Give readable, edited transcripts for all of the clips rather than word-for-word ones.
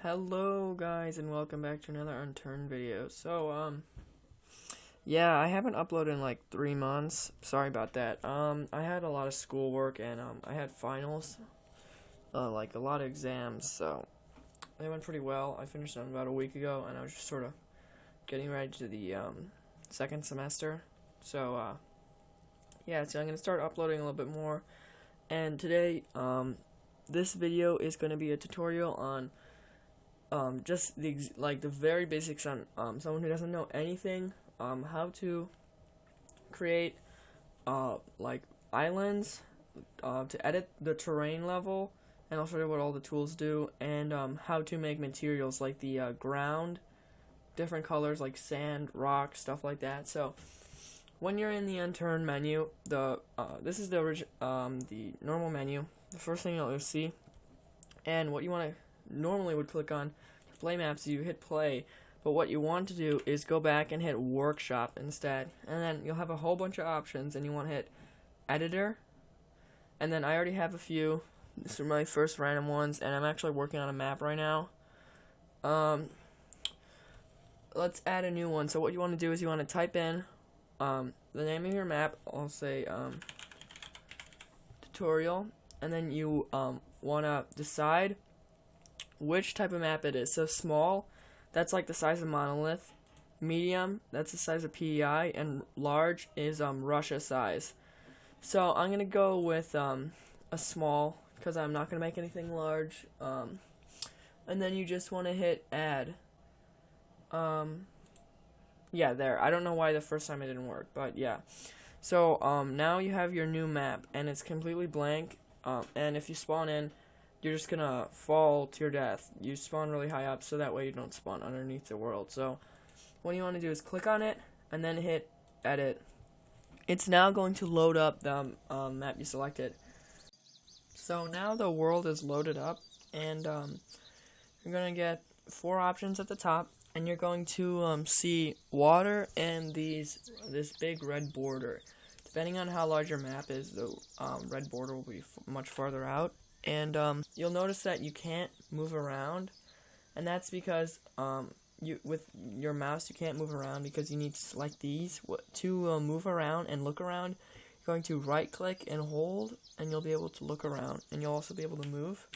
Hello guys and welcome back to another Unturned video. Yeah, I haven't uploaded in like 3 months. Sorry about that. I had a lot of schoolwork and I had finals, like a lot of exams, so they went pretty well. I finished them about a week ago and I was just sort of getting ready to the second semester. Yeah, so I'm gonna start uploading a little bit more. And today, this video is gonna be a tutorial on just the very basics on someone who doesn't know anything, how to create like islands, to edit the terrain level, and I'll show you what all the tools do, and how to make materials like the ground, different colors like sand, rock, stuff like that. So when you're in the Unturned menu, this is the normal menu. The first thing you'll see, and what you want to normally would click on to play maps, you hit play, but what you want to do is go back and hit workshop instead, and then you'll have a whole bunch of options, and you want to hit editor, and then I already have a few. These are my first random ones, and I'm actually working on a map right now. Let's add a new one. So what you want to do is you want to type in the name of your map. I'll say tutorial, and then you want to decide which type of map it is. So small, that's like the size of monolith. Medium, that's the size of PEI, and large is Russia size. So I'm gonna go with a small because I'm not gonna make anything large. And then you just want to hit add. Yeah, there. I don't know why the first time it didn't work, but yeah. So now you have your new map, and it's completely blank. And if you spawn in, you're just gonna fall to your death. You spawn really high up, so that way you don't spawn underneath the world. So what you want to do is click on it, and then hit edit. It's now going to load up the map you selected. So now the world is loaded up, and you're gonna get 4 options at the top, and you're going to see water and this big red border. Depending on how large your map is, the red border will be much farther out. And you'll notice that you can't move around, and that's because with your mouse you can't move around because you need to select these. To move around and look around, you're going to right click and hold, and you'll be able to look around, and you'll also be able to move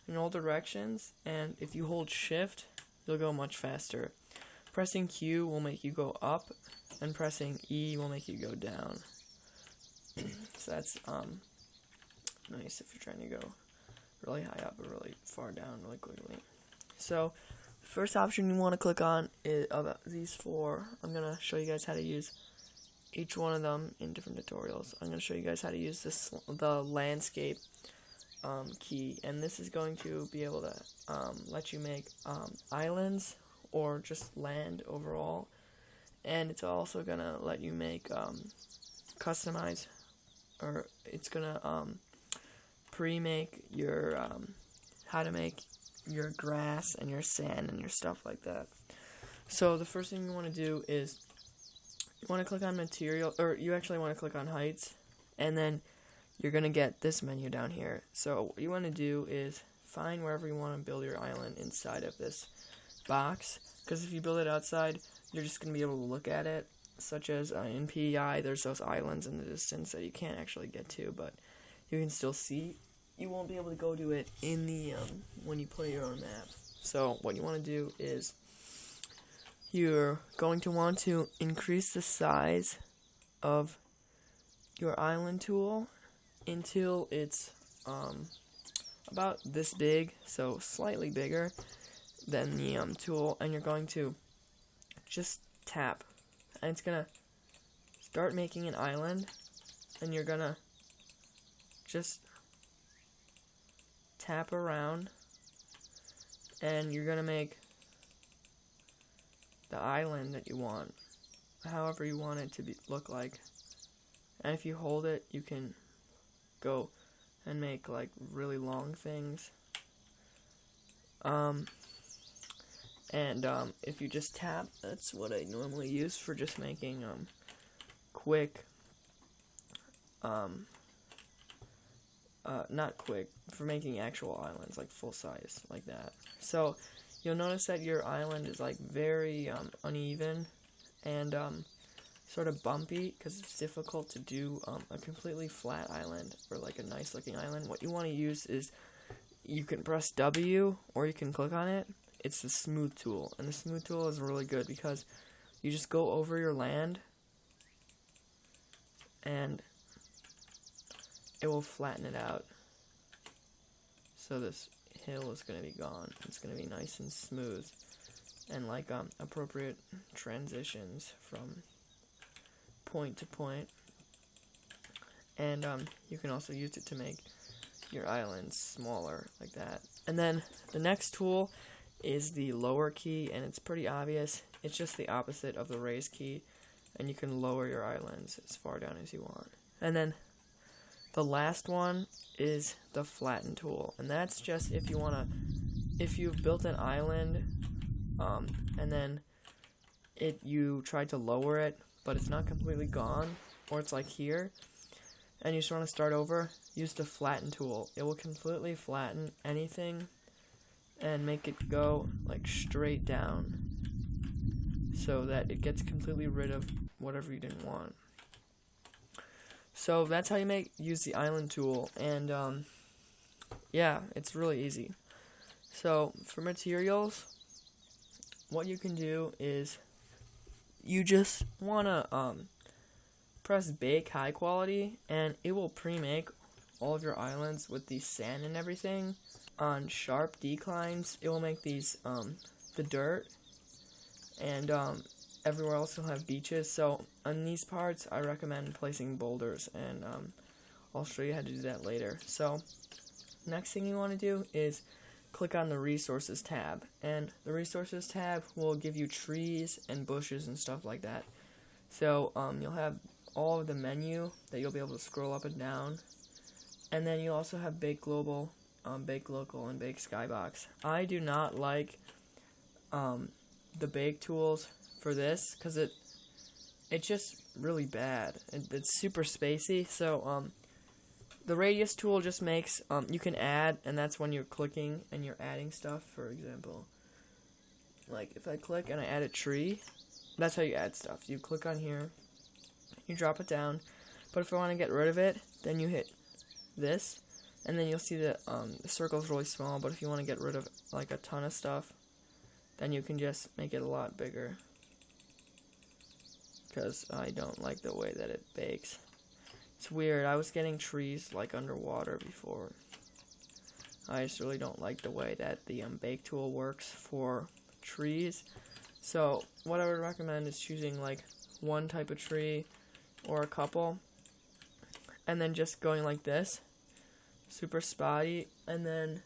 in all directions. And if you hold shift, you'll go much faster. Pressing Q will make you go up, and pressing E will make you go down. So that's nice if you're trying to go really high up or really far down really quickly. So the first option you want to click on is of these 4. I'm going to show you guys how to use each one of them in different tutorials. I'm going to show you guys how to use the landscape key, and this is going to be able to let you make islands or just land overall, and it's also going to let you make customize, or it's going to pre-make your how to make your grass and your sand and your stuff like that. So the first thing you want to do is you want to click on material, or you actually want to click on heights, and then you're gonna get this menu down here. So what you want to do is find wherever you want to build your island inside of this box, because if you build it outside, you're just gonna be able to look at it, such as in PEI there's those islands in the distance that you can't actually get to, but you can still see. You won't be able to go to it in the when you play your own map. So what you want to do is you're going to want to increase the size of your island tool until it's about this big, so slightly bigger than the tool, and you're going to just tap, and it's gonna start making an island, and you're gonna just tap around, and you're gonna make the island that you want, however you want it to look like. And if you hold it, you can go and make like really long things. If you just tap, that's what I normally use for just making quick not quick, for making actual islands, like full size, like that. So you'll notice that your island is like very uneven and sort of bumpy, because it's difficult to do a completely flat island or like a nice looking island. What you want to use is, you can press W or you can click on it. It's the smooth tool, and the smooth tool is really good because you just go over your land and it will flatten it out. So this hill is going to be gone. It's going to be nice and smooth, and like appropriate transitions from point to point. And you can also use it to make your island smaller, like that. And then the next tool is the lower key, and it's pretty obvious. It's just the opposite of the raise key, and you can lower your islands as far down as you want. And then the last one is the flatten tool, and that's just if you've built an island and then you tried to lower it but it's not completely gone, or it's like here, and you just want to start over, use the flatten tool. It will completely flatten anything and make it go like straight down, so that it gets completely rid of whatever you didn't want. So that's how you use the island tool, and yeah, it's really easy. So for materials, what you can do is you just wanna press bake high quality, and it will pre-make all of your islands with the sand and everything. On sharp declines, it will make these the dirt, and everywhere else you'll have beaches. So on these parts, I recommend placing boulders, and I'll show you how to do that later. So next thing you want to do is click on the resources tab, and the resources tab will give you trees and bushes and stuff like that. So you'll have all of the menu that you'll be able to scroll up and down, and then you also have bake global, bake local, and bake skybox. I do not like the bake tools for this, because it's just really bad. It's super spacey. So the radius tool just makes, you can add, and that's when you're clicking and you're adding stuff. For example, like if I click and I add a tree, that's how you add stuff. You click on here, you drop it down, but if I want to get rid of it, then you hit this, and then you'll see that the circle's really small. But if you want to get rid of like a ton of stuff, then you can just make it a lot bigger, because I don't like the way that it bakes. It's weird. I was getting trees like underwater before. I just really don't like the way that the bake tool works for trees. So what I would recommend is choosing like one type of tree or a couple, and then just going like this, super spotty, and then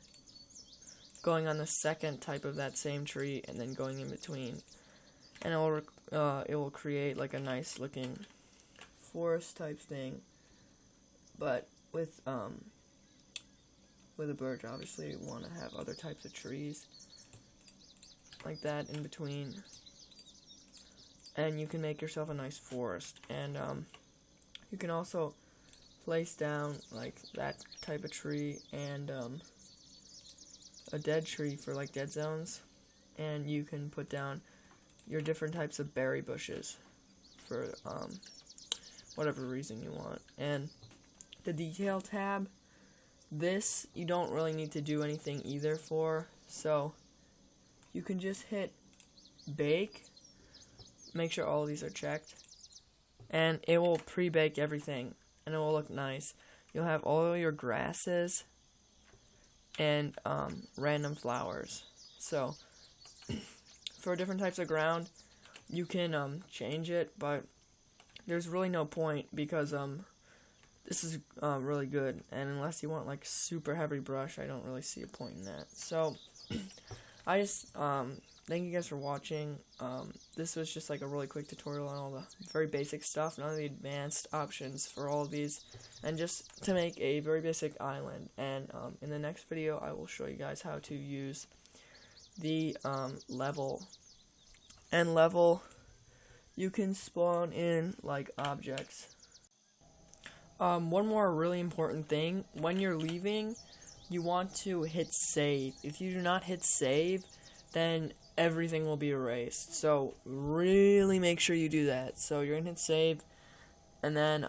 going on the second type of that same tree, and then going in between, and it will create like a nice looking forest type thing. But with a birch, obviously you want to have other types of trees like that in between, and you can make yourself a nice forest. And you can also place down like that type of tree, and a dead tree for like dead zones, and you can put down your different types of berry bushes for whatever reason you want. And the detail tab, this you don't really need to do anything either for, so you can just hit bake, make sure all of these are checked, and it will pre-bake everything, and it will look nice. You'll have all of your grasses and random flowers. So for different types of ground, you can change it, but there's really no point, because this is really good, and unless you want like super heavy brush, I don't really see a point in that. So I just thank you guys for watching. This was just like a really quick tutorial on all the very basic stuff, none of the advanced options for all of these, and just to make a very basic island. And in the next video, I will show you guys how to use the level. And level, you can spawn in like objects. One more really important thing, when you're leaving, you want to hit save. If you do not hit save, then everything will be erased. So really make sure you do that. So you're gonna hit save, and then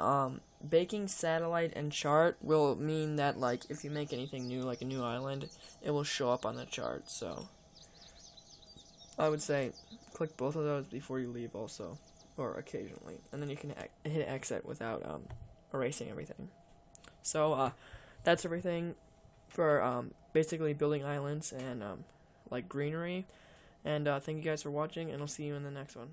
baking satellite and chart will mean that, like, if you make anything new, like a new island, it will show up on the chart. So I would say click both of those before you leave also, or occasionally, and then you can hit exit without erasing everything. So that's everything for basically building islands and like greenery. And thank you guys for watching, and I'll see you in the next one.